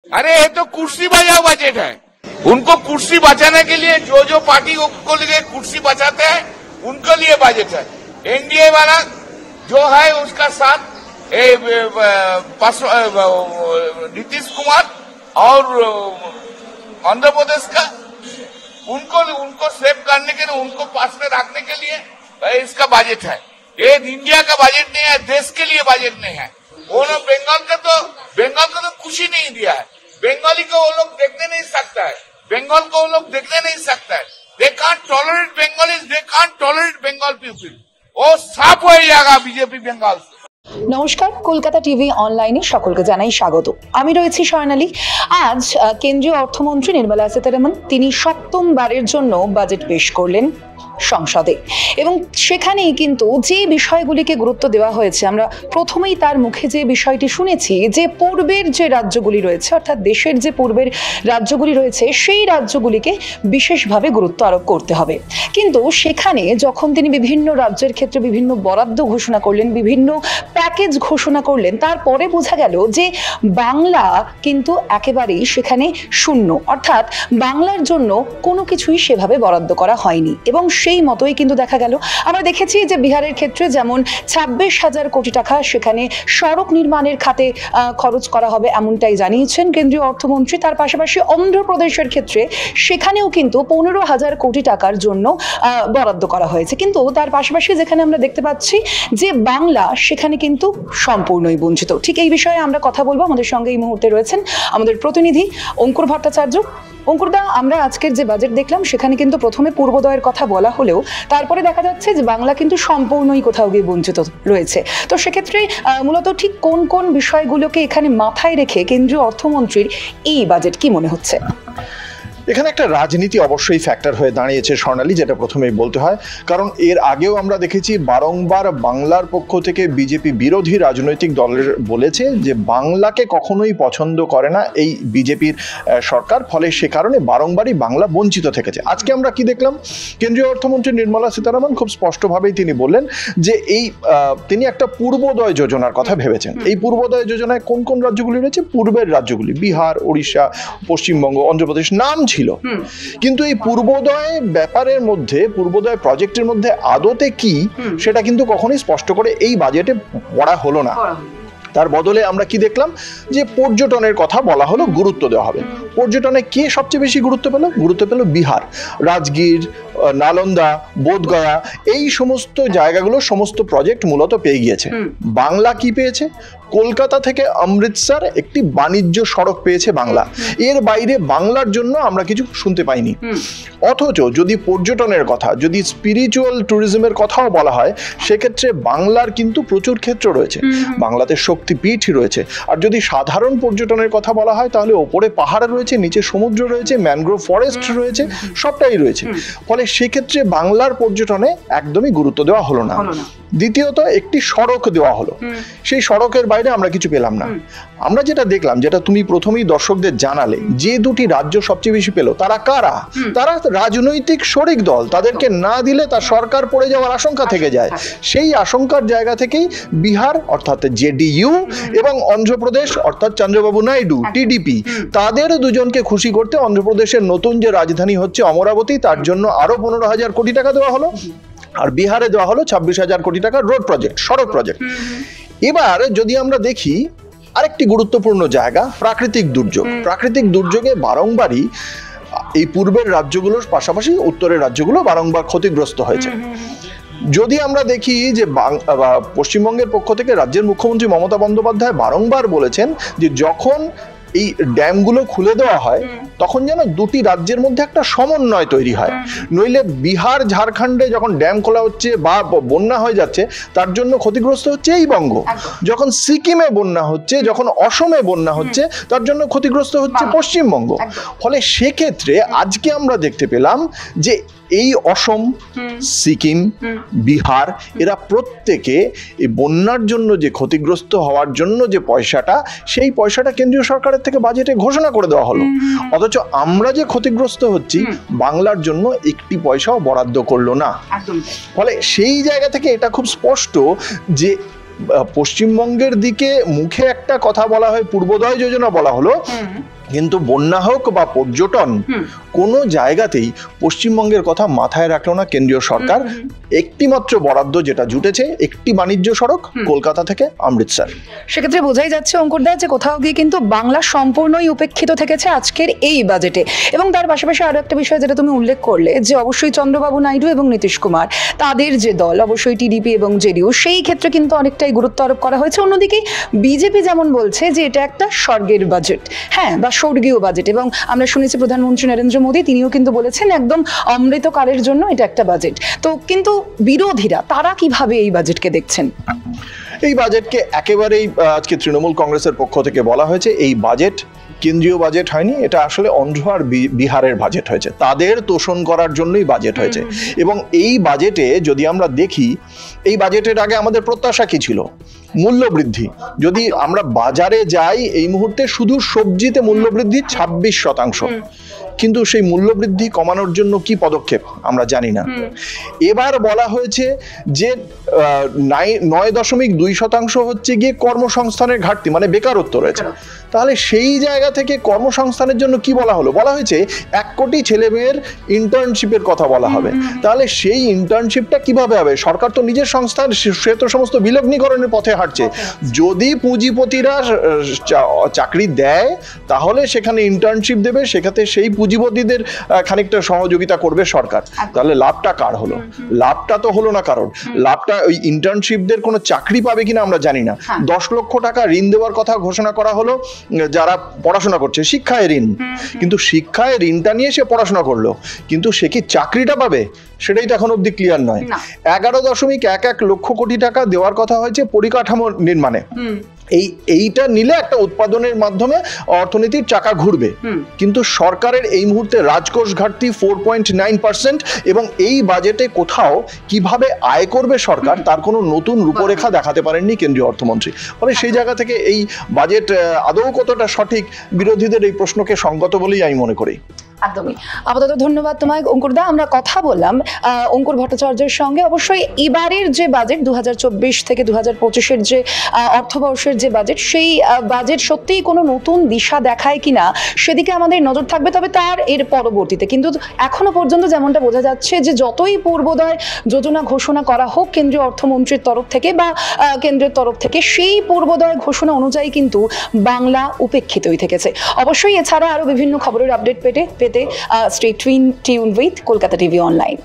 अरे ये तो कुर्सी बचाओ बजट है। उनको कुर्सी बचाने के लिए जो पार्टी को लिए कुर्सी बचाते हैं उनके लिए बजट है। एनडीए वाला जो है उसका साथ नीतीश कुमार और आंध्र प्रदेश का उनको सेव करने के लिए, उनको पास में रखने के लिए इसका बजट है। ये इंडिया का बजट नहीं है, देश के लिए बजट नहीं है। वो लोग बंगाल का तो कुछ ही नहीं दिया है। बंगाली को वो लोग देखने नहीं सकता है, बंगाल को वो लोग देखने नहीं सकता है। They can't tolerate Bengalis, they can't tolerate Bengal people. वो साफ हो जाएगा बीजेपी बंगाल से। নমস্কার, কলকাতা টিভি অনলাইনে সকলকে জানাই স্বাগত। আমি রয়েছি স্বর্ণালী। আজ কেন্দ্রীয় অর্থমন্ত্রী নির্মলা সীতারামন তিনি সপ্তমবারের জন্য বাজেট পেশ করলেন সংসদে এবং সেখানেই কিন্তু যে বিষয়গুলিকে গুরুত্ব দেওয়া হয়েছে, আমরা প্রথমেই তার মুখে যে বিষয়টি শুনেছি যে পূর্বের যে রাজ্যগুলি রয়েছে, অর্থাৎ দেশের যে পূর্বের রাজ্যগুলি রয়েছে সেই রাজ্যগুলিকে বিশেষভাবে গুরুত্ব আরোপ করতে হবে। কিন্তু সেখানে যখন তিনি বিভিন্ন রাজ্যের ক্ষেত্রে বিভিন্ন বরাদ্দ ঘোষণা করলেন, বিভিন্ন প্যাকেজ ঘোষণা করলেন, তারপরে বোঝা গেল যে বাংলা কিন্তু একেবারেই সেখানে শূন্য, অর্থাৎ বাংলার জন্য কোনো কিছুই সেভাবে বরাদ্দ করা হয়নি। এবং সেই মতোই কিন্তু দেখা গেল, আমরা দেখেছি যে বিহারের ক্ষেত্রে যেমন 26,000 কোটি টাকা সেখানে সড়ক নির্মাণের খাতে খরচ করা হবে এমনটাই জানিয়েছেন কেন্দ্রীয় অর্থমন্ত্রী। তার পাশাপাশি অন্ধ্রপ্রদেশের ক্ষেত্রে সেখানেও কিন্তু 15,000 কোটি টাকার জন্য বরাদ্দ করা হয়েছে। কিন্তু তার পাশাপাশি যেখানে আমরা দেখতে পাচ্ছি যে বাংলা সেখানে কিন্তু সম্পূর্ণই বঞ্চিত। ঠিক এই বিষয়ে আমরা কথা বলবো। আমাদের সঙ্গে এই মুহূর্তে রয়েছেন আমাদের প্রতিনিধি অঙ্কুর ভট্টাচার্য। অঙ্কুরদা, আমরা আজকের যে বাজেট দেখলাম সেখানে কিন্তু প্রথমে পূর্বোদয়ের কথা বলা হলেও তারপরে দেখা যাচ্ছে যে বাংলা কিন্তু সম্পূর্ণই কোথাও গিয়ে বঞ্চিত রয়েছে। তো সেক্ষেত্রে মূলত ঠিক কোন কোন বিষয়গুলোকে এখানে মাথায় রেখে কেন্দ্রীয় অর্থমন্ত্রীর এই বাজেট কি মনে হচ্ছে? এখানে একটা রাজনীতি অবশ্যই ফ্যাক্টর হয়ে দাঁড়িয়েছে স্বর্ণালী, যেটা প্রথমেই বলতে হয়। কারণ এর আগেও আমরা দেখেছি বারংবার বাংলার পক্ষ থেকে বিজেপি বিরোধী রাজনৈতিক দলের বলেছে যে বাংলাকে কখনোই পছন্দ করে না এই বিজেপির সরকার, ফলে সে কারণে বারংবারই বাংলা বঞ্চিত থেকেছে। আজকে আমরা কি দেখলাম? কেন্দ্রীয় অর্থমন্ত্রী নির্মলা সীতারামন খুব স্পষ্টভাবেই তিনি বললেন যে তিনি একটা পূর্বোদয় যোজনার কথা ভেবেছেন। এই পূর্বোদয় যোজনায় কোন কোন রাজ্যগুলি রয়েছে? পূর্বের রাজ্যগুলি বিহার, ওড়িশা, পশ্চিমবঙ্গ, অন্ধ্রপ্রদেশ নাম ছিল, কিন্তু এই পূর্বোদয় ব্যাপারের মধ্যে, পূর্বোদয় প্রজেক্টের মধ্যে আদতে কি সেটা কিন্তু কখনোই স্পষ্ট করে এই বাজেটে পড়া হলো না। তার বদলে আমরা কি দেখলাম? যে পর্যটনের কথা বলা হলো, গুরুত্ব দেওয়া হবে। পর্যটনে কে সবচেয়ে বেশি গুরুত্ব পেল? গুরুত্ব পেল বিহার, রাজগীর, নালন্দা, বোধগয়া, এই সমস্ত জায়গাগুলো সমস্ত প্রজেক্ট মূলত পেয়ে গিয়েছে। বাংলা কি পেয়েছে? কলকাতা থেকে অমৃতসর একটি বাণিজ্য সড়ক পেয়েছে বাংলা। এর বাইরে বাংলার জন্য আমরা কিছু শুনতে পাইনি। অথচ যদি পর্যটনের কথা, যদি স্পিরিচুয়াল ট্যুরিজমের কথাও বলা হয়, সেক্ষেত্রে বাংলার কিন্তু প্রচুর ক্ষেত্র রয়েছে, বাংলাতে শক্তিপীঠ রয়েছে। আর যদি সাধারণ পর্যটনের কথা বলা হয় তাহলে ওপরে পাহাড় রয়েছে, নিচে সমুদ্র রয়েছে, ম্যানগ্রোভ ফরেস্ট রয়েছে, সবটাই রয়েছে। ফলে সেক্ষেত্রে বাংলার পর্যটনে একদমই গুরুত্ব দেওয়া হলো না। দ্বিতীয়ত একটি সড়ক দেওয়া হলো, সেই সড়কের বাইরে আমরা কিছু পেলাম না। আমরা যেটা দেখলাম, যেটা তুমি প্রথমেই দর্শকদের জানালে, যে দুটি রাজ্য সবচেয়ে বেশি পেল তারা কারা? তারা রাজনৈতিক শরিক দল, তাদেরকে না দিলে তার সরকার পড়ে যাওয়ার আশঙ্কা থেকে যায়। সেই আশঙ্কার জায়গা থেকেই বিহার অর্থাৎ জেডিইউ এবং অন্ধ্রপ্রদেশ অর্থাৎ চন্দ্রবাবু নাইডু টিডিপি, তাদের দুজনকে খুশি করতে অন্ধ্রপ্রদেশের নতুন যে রাজধানী হচ্ছে অমরাবতী, তার জন্য আরো 15,000 কোটি টাকা দেওয়া হলো। আর বিহারে দেওয়া হলো 26,000 কোটি টাকা রোড প্রজেক্ট, সড়ক প্রজেক্ট। এবার যদি আমরা দেখি আরেকটি গুরুত্বপূর্ণ জায়গা, প্রাকৃতিক দুর্যোগ। প্রাকৃতিক দুর্যোগে বারংবারই এই পূর্বের রাজ্যগুলোর পাশাপাশি উত্তরের রাজ্যগুলো বারংবার ক্ষতিগ্রস্ত হয়েছে। যদি আমরা দেখি যে পশ্চিমবঙ্গের পক্ষ থেকে রাজ্যের মুখ্যমন্ত্রী মমতা বন্দ্যোপাধ্যায় বারংবার বলেছেন যে যখন এই ড্যামগুলো খুলে দেওয়া হয় তখন যেন দুটি রাজ্যের মধ্যে একটা সমন্বয় তৈরি হয়, নইলে বিহার ঝাড়খণ্ডে যখন ড্যাম খোলা হচ্ছে বা বন্যা হয়ে যাচ্ছে তার জন্য ক্ষতিগ্রস্ত হচ্ছে এই বঙ্গ, যখন সিকিমে বন্যা হচ্ছে, যখন অসমে বন্যা হচ্ছে তার জন্য ক্ষতিগ্রস্ত হচ্ছে পশ্চিমবঙ্গ। ফলে সেক্ষেত্রে আজকে আমরা দেখতে পেলাম যে এই অসম, সিকিম, বিহার এরা প্রত্যেকে এই বন্যার জন্য যে ক্ষতিগ্রস্ত হওয়ার জন্য যে পয়সাটা, সেই পয়সাটা কেন্দ্রীয় সরকারের থেকে বাজেটে ঘোষণা করে দেওয়া হলো। অথচ আমরা যে ক্ষতিগ্রস্ত হচ্ছি বাংলার জন্য একটি পয়সাও বরাদ্দ করলো না। ফলে সেই জায়গা থেকে এটা খুব স্পষ্ট যে পশ্চিমবঙ্গের দিকে মুখে একটা কথা বলা হয়, পূর্বোদয় যোজনা বলা হলো, কিন্তু বন্যা হোক বা পর্যটন কোনো জায়গাতেই পশ্চিমবঙ্গের কথা মাথায় রাখলো না কেন্দ্রীয় সরকার। একটি মাত্র বরাদ্দ যেটা জুটেছে একটি বাণিজ্য সড়ক কলকাতা থেকে অমৃতসর। সেক্ষেত্রে বোঝাই যাচ্ছে অঙ্কুরদা যে কোথাও গিয়ে কিন্তু বাংলা সম্পূর্ণই উপেক্ষিত থেকেছে আজকের এই বাজেটে। এবং তার পাশাপাশি আরো একটা বিষয় যেটা তুমি উল্লেখ করলে যে অবশ্যই চন্দ্রবাবু নাইডু এবং নীতিশ কুমার তাদের যে দল অবশ্যই টিডিপি এবং জেডিইউ সেই ক্ষেত্রে কিন্তু অনেকটাই গুরুত্ব আরোপ করা হয়েছে। অন্যদিকে বিজেপি যেমন বলছে যে এটা একটা স্বর্গের বাজেট, হ্যাঁ, বা স্বর্গীয় বাজেট। এবং আমরা শুনেছি প্রধানমন্ত্রী নরেন্দ্র মোদী তিনিও কিন্তু বলেছেন একদম অমৃতকালের জন্য এটা একটা বাজেট। তো কিন্তু বিরোধীরা তারা কিভাবে এই বাজেটকে দেখছেন? এই বাজেটকে একেবারেই আজকে তৃণমূল কংগ্রেসের পক্ষ থেকে বলা হয়েছে এই বাজেট কেন্দ্রীয় বাজেট হয়নি, এটা আসলে অন্ধ্র আর বিহারের বাজেট হয়েছে, তাদের তোষণ করার জন্যই বাজেট হয়েছে। এবং এই বাজেটে যদি আমরা দেখি, এই বাজেটের আগে আমাদের প্রত্যাশা কি ছিল? মূল্য বৃদ্ধি। যদি আমরা বাজারে যাই এই মুহূর্তে শুধু সবজিতে মূল্য বৃদ্ধি 26%, কিন্তু সেই মূল্যবৃদ্ধি কমানোর জন্য কি পদক্ষেপ আমরা জানি না। এবার বলা হয়েছে যে 9.2% হচ্ছে গিয়ে কর্মসংস্থানের ঘাটতি, মানে বেকারত্ব রয়েছে। তাহলে সেই জায়গা থেকে কর্মসংস্থানের জন্য কি বলা হলো? বলা হয়েছে 1 কোটি ছেলে মেয়ের ইন্টার্নশিপের কথা বলা হবে। তাহলে সেই ইন্টার্নশিপটা কিভাবে হবে? সরকার তো নিজের সংস্থান, সে তো সমস্ত বিলগ্নীকরণের পথে হাঁটছে। যদি পুঁজিপতিরা চাকরি দেয় তাহলে সেখানে ইন্টার্নশিপ দেবে, সেক্ষেত্রে সেই পুঁজিপতিদের খানিকটা সহযোগিতা করবে সরকার। তাহলে লাভটা কার হলো? লাভটা তো হলো না কারণ। লাভটা ওই ইন্টার্নশিপদের কোনো চাকরি পাবে কিনা আমরা জানি না। 10 লক্ষ টাকা ঋণ দেওয়ার কথা ঘোষণা করা হলো যারা পড়াশোনা করছে, শিক্ষায় ঋণ। কিন্তু শিক্ষায় ঋণটা নিয়ে সে পড়াশোনা করলো, কিন্তু সে কি চাকরিটা পাবে সেটাই তো এখন অব্দি ক্লিয়ার নয়। 11.11 লক্ষ কোটি টাকা দেওয়ার কথা হয়েছে পরিকাঠামো নির্মাণে। এইটা নিলে একটা উৎপাদনের মাধ্যমে অর্থনীতির চাকা ঘুরবে। কিন্তু সরকারের এই মুহূর্তে রাজকোষ ঘাটতি 4.9%, এবং এই বাজেটে কোথাও কিভাবে আয় করবে সরকার তার কোনো নতুন রূপরেখা দেখাতে পারেননি কেন্দ্রীয় অর্থমন্ত্রী। ফলে সেই জায়গা থেকে এই বাজেট আদৌ কতটা সঠিক, বিরোধীদের এই প্রশ্নকে সঙ্গত বলেই আমি মনে করি। একদমই। আপাতত ধন্যবাদ তোমায় অঙ্কুরদা। আমরা কথা বললাম অঙ্কুর ভট্টাচার্যের সঙ্গে। অবশ্যই এবারের যে বাজেট 2024 থেকে 2025-এর যে অর্থবর্ষের যে বাজেট, সেই বাজেট সত্যিই কোনো নতুন দিশা দেখায় কিনা সেদিকে আমাদের নজর থাকবে। তবে তার এর পরবর্তীতে কিন্তু এখনো পর্যন্ত যেমনটা বোঝা যাচ্ছে যে যতই পূর্বোদয় যোজনা ঘোষণা করা হোক কেন্দ্রীয় অর্থমন্ত্রীর তরফ থেকে বা কেন্দ্রের তরফ থেকে, সেই পূর্বোদয় ঘোষণা অনুযায়ী কিন্তু বাংলা উপেক্ষিতই থেকেছে। অবশ্যই এছাড়া আরো বিভিন্ন খবরের আপডেট পেতে stay tune with Kolkata TV online.